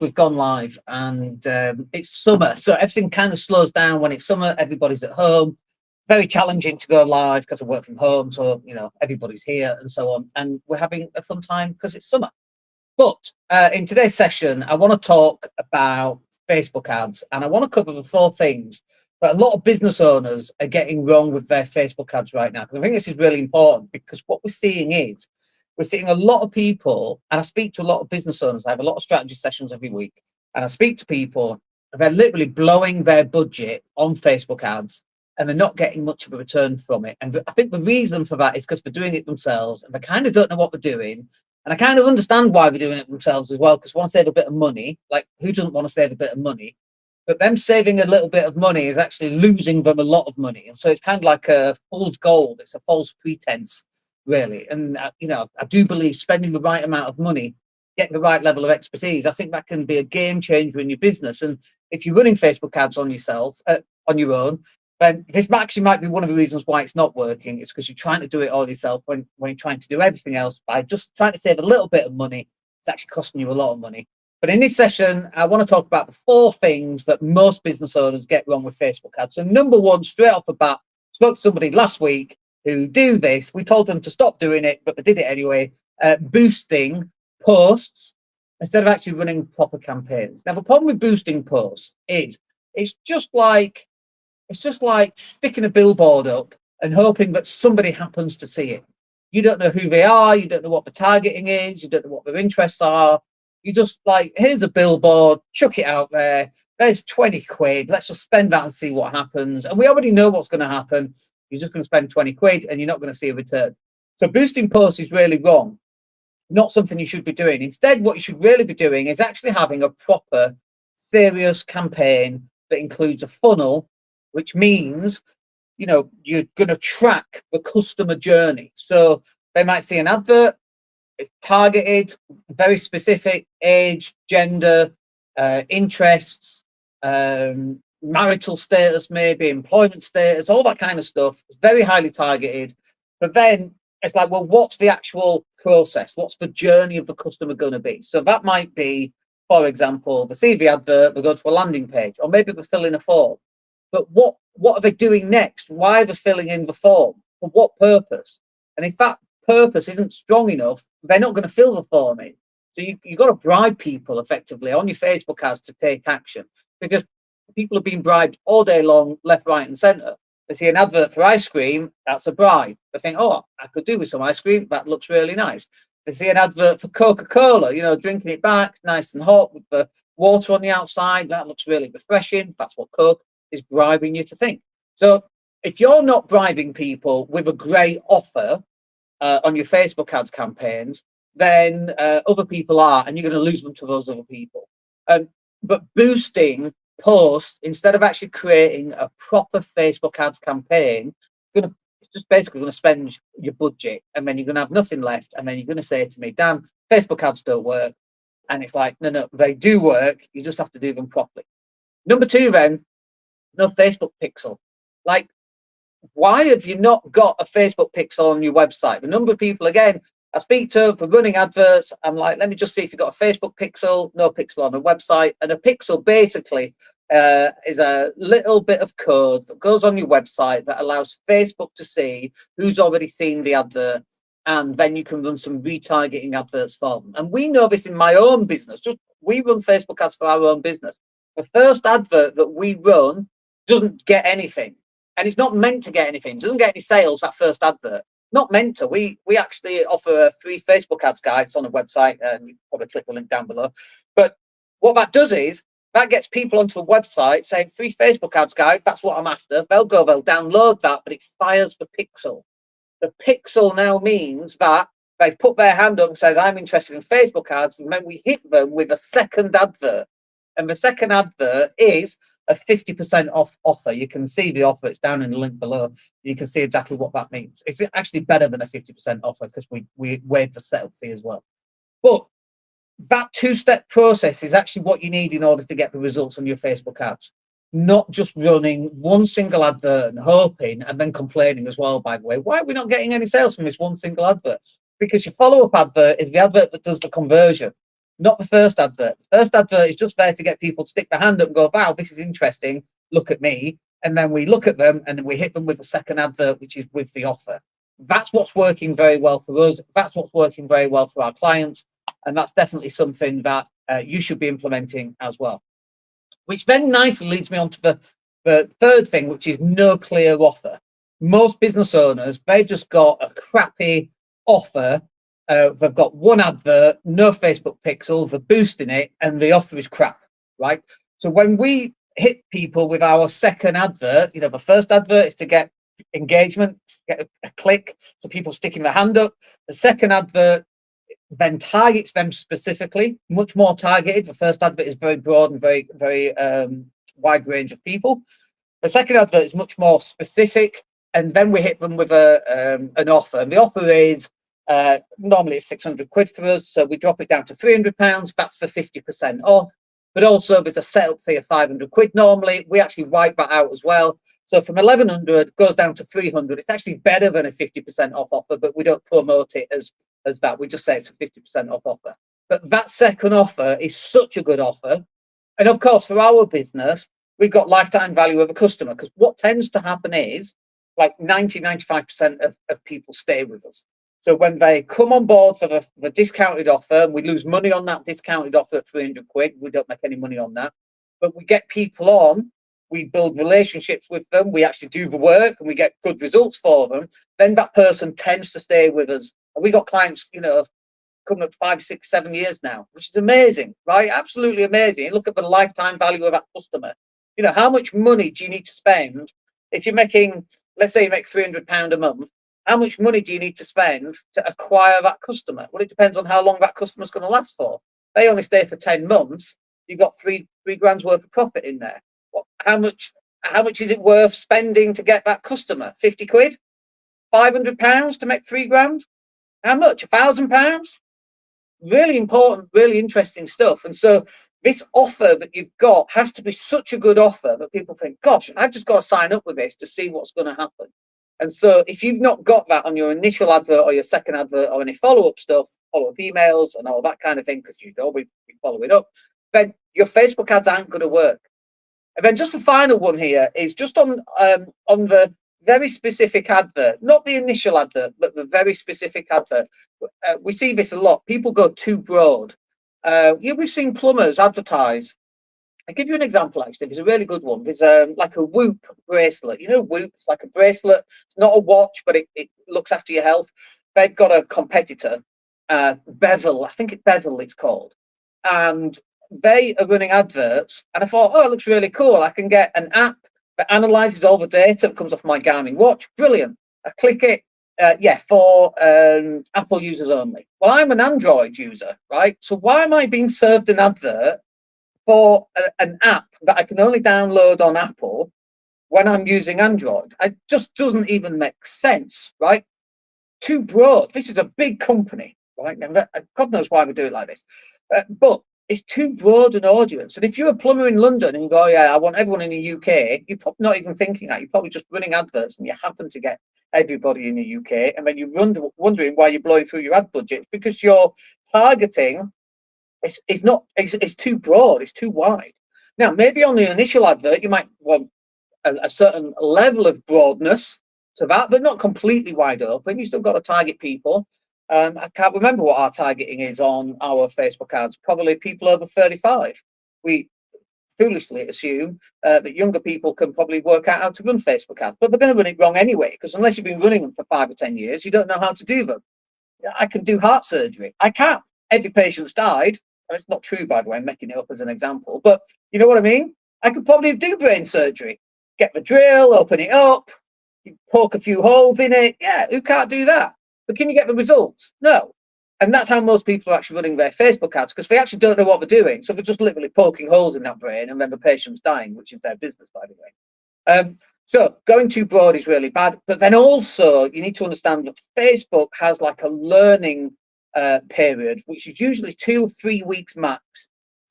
we've gone live, and it's summer, so everything kind of slows down when it's summer. Everybody's at home. Very challenging to go live because I work from home, so everybody's here and so on, and we're having a fun time because it's summer. But in today's session, I want to talk about Facebook ads, and I want to cover the four things that a lot of business owners are getting wrong with their Facebook ads right now. Because I think this is really important, because what we're seeing is we're seeing a lot of people, and I speak to a lot of business owners. I have a lot of strategy sessions every week, and I speak to people, and they're literally blowing their budget on Facebook ads, and they're not getting much of a return from it. And I think the reason for that is because they're doing it themselves, and they kind of don't know what they're doing. And I kind of understand why they're doing it themselves as well, because want to save a bit of money. Like, who doesn't want to save a bit of money? But them saving a little bit of money is actually losing them a lot of money. And so it's kind of like a fool's gold. It's a false pretense, really. And, I do believe spending the right amount of money, getting the right level of expertise, I think that can be a game changer in your business. And if you're running Facebook ads on yourself, on your own, then this actually might be one of the reasons why it's not working. It's because you're trying to do it all yourself when you're trying to do everything else by just trying to save a little bit of money. It's actually costing you a lot of money. But in this session, I want to talk about the four things that most business owners get wrong with Facebook ads. So number one, straight off the bat, spoke to somebody last week who do this. We told them to stop doing it, but they did it anyway. Boosting posts instead of actually running proper campaigns. Now, the problem with boosting posts is it's just like sticking a billboard up and hoping that somebody happens to see it. You don't know who they are. You don't know what the targeting is. You don't know what their interests are. You just here's a billboard, chuck it out there. There's 20 quid. Let's just spend that and see what happens. And we already know what's going to happen. You're just going to spend 20 quid and you're not going to see a return. So boosting posts is really wrong. Not something you should be doing. Instead, what you should really be doing is actually having a proper, serious campaign that includes a funnel, which means, you're going to track the customer journey. So they might see an advert, it's targeted, very specific, age, gender, interests, marital status, maybe employment status, all that kind of stuff. It's very highly targeted. But then it's like, well, what's the actual process? What's the journey of the customer going to be? So that might be, for example, they see the advert, they go to a landing page, or maybe they fill in a form. But what are they doing next? Why are they filling in the form? For what purpose? And if that purpose isn't strong enough, they're not going to fill the form in. So you've got to bribe people effectively on your Facebook ads to take action, because people have been bribed all day long, left, right, and centre. They see an advert for ice cream, that's a bribe. They think, oh, I could do with some ice cream. That looks really nice. They see an advert for Coca-Cola, drinking it back, nice and hot with the water on the outside. That looks really refreshing. That's what Coke is bribing you to think. So if you're not bribing people with a great offer on your Facebook ads campaigns, then other people are, and you're going to lose them to those other people. But boosting posts, instead of actually creating a proper Facebook ads campaign, it's just basically going to spend your budget, and then you're going to have nothing left, and then you're going to say to me, Dan, Facebook ads don't work. And it's like, no, they do work. You just have to do them properly. Number two, then, no Facebook pixel. Why have you not got a Facebook pixel on your website? The number of people, again, I speak to for running adverts, I'm like, let me just see if you've got a Facebook pixel. No pixel on a website. And a pixel basically is a little bit of code that goes on your website that allows Facebook to see who's already seen the advert, and then you can run some retargeting adverts for them. And we know this in my own business. We run Facebook ads for our own business. The first advert that we run doesn't get anything, and it's not meant to get anything. It doesn't get any sales, that first advert. Not meant to. We actually offer a free Facebook ads guide. It's on the website, and you can probably click the link down below. But what that does is that gets people onto a website saying free Facebook ads guide. That's what I'm after. They'll download that, but it fires the pixel. The pixel now means that they've put their hand up and says, I'm interested in Facebook ads. And then we hit them with a second advert. And the second advert is a 50% off offer. You can see the offer. It's down in the link below. You can see exactly what that means. It's actually better than a 50% offer because we waive the setup fee as well. But that two-step process is actually what you need in order to get the results on your Facebook ads. Not just running one single advert and hoping, and then complaining as well, by the way. Why are we not getting any sales from this one single advert? Because your follow-up advert is the advert that does the conversion. not the first advert. The first advert is just there to get people to stick their hand up and go, wow, this is interesting, look at me. And then we look at them and then we hit them with a second advert, which is with the offer. That's what's working very well for us. That's what's working very well for our clients. And that's definitely something that you should be implementing as well. Which then nicely leads me on to the third thing, which is no clear offer. Most business owners, they've just got a crappy offer. They've got one advert, no Facebook pixel, they're boosting it, and the offer is crap, right? So when we hit people with our second advert, the first advert is to get engagement, get a click, so people sticking their hand up. The second advert then targets them specifically, much more targeted. The first advert is very broad and very, very wide range of people. The second advert is much more specific, and then we hit them with an offer. And the offer is normally it's 600 quid for us, so we drop it down to £300. That's for 50% off. But also there's a setup fee of 500 quid normally. We actually wipe that out as well. So from 1100 goes down to 300. It's actually better than a 50% off offer, but we don't promote it as that. We just say it's a 50% off offer. But that second offer is such a good offer. And of course, for our business, we've got lifetime value of a customer, because what tends to happen is like 95% of people stay with us. So when they come on board for the discounted offer, we lose money on that discounted offer at 300 quid. We don't make any money on that. But we get people on, we build relationships with them, we actually do the work and we get good results for them. Then that person tends to stay with us. And we got clients, coming up 5, 6, 7 years now, which is amazing, right? Absolutely amazing. You look at the lifetime value of that customer. How much money do you need to spend if you're making, let's say you make £300 a month? How much money do you need to spend to acquire that customer? Well, it depends on how long that customer's going to last for. They only stay for 10 months. You've got three grand's worth of profit in there. How much is it worth spending to get that customer? 50 quid? £500 to make 3 grand? How much? £1,000? Really important, really interesting stuff. And so this offer that you've got has to be such a good offer that people think, gosh, I've just got to sign up with this to see what's going to happen. And so if you've not got that on your initial advert or your second advert or any follow-up stuff, follow-up emails and all that kind of thing, because you know we follow it up, then your Facebook ads aren't going to work. And then just the final one here is just on the very specific advert, not the initial advert, but the very specific advert. We see this a lot. People go too broad. We've seen plumbers advertise. I'll give you an example, actually. There's a really good one. There's like a Whoop bracelet. Whoop, it's like a bracelet. It's not a watch, but it looks after your health. They've got a competitor, Bevel. I think it's Bevel it's called. And they are running adverts. And I thought, it looks really cool. I can get an app that analyzes all the data that comes off my Garmin watch. Brilliant. I click it. For Apple users only. Well, I'm an Android user, right? So why am I being served an advert for an app that I can only download on Apple when I'm using Android? It just doesn't even make sense, right? Too broad. This is a big company, right? And God knows why we do it like this. But it's too broad an audience. And if you're a plumber in London and you go, I want everyone in the UK, you're probably not even thinking that. You're probably just running adverts and you happen to get everybody in the UK. And then you're wondering why you're blowing through your ad budget, because your targeting it's too broad, it's too wide. Now, maybe on the initial advert, you might want a certain level of broadness to that, but not completely wide open. You still got to target people. I can't remember what our targeting is on our Facebook ads. Probably people over 35. We foolishly assume that younger people can probably work out how to run Facebook ads, but they're going to run it wrong anyway, because unless you've been running them for 5 or 10 years, you don't know how to do them. I can do heart surgery. I can't. Every patient's died. And it's not true, by the way, I'm making it up as an example, but you know what I mean? I could probably do brain surgery, get the drill, open it up, poke a few holes in it. Yeah, who can't do that? But can you get the results? No. And that's how most people are actually running their Facebook ads, because they actually don't know what they're doing. So they're just literally poking holes in that brain, and then the patient's dying, which is their business, by the way. So going too broad is really bad. But then also you need to understand that Facebook has like a learning period, which is usually 2 or 3 weeks max,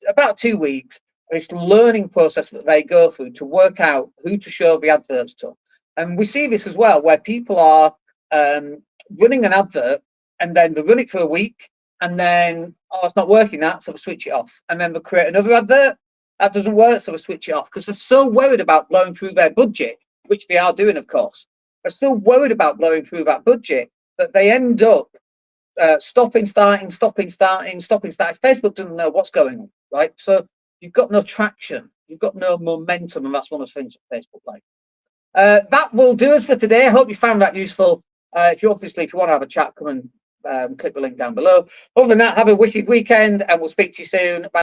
about 2 weeks. It's the learning process that they go through to work out who to show the adverts to. And we see this as well, where people are running an advert and then they run it for a week and then, oh, it's not working that, so we switch it off. And then we create another advert. That doesn't work, so we switch it off because they're so worried about blowing through their budget, which they are doing, of course. They're so worried about blowing through that budget that they end up stopping, starting. Facebook doesn't know what's going on, right? So you've got no traction, you've got no momentum, and that's one of the things that Facebook like. That will do us for today. I hope you found that useful. If you want to have a chat, come and click the link down below. Other than that, have a wicked weekend, and we'll speak to you soon. Bye.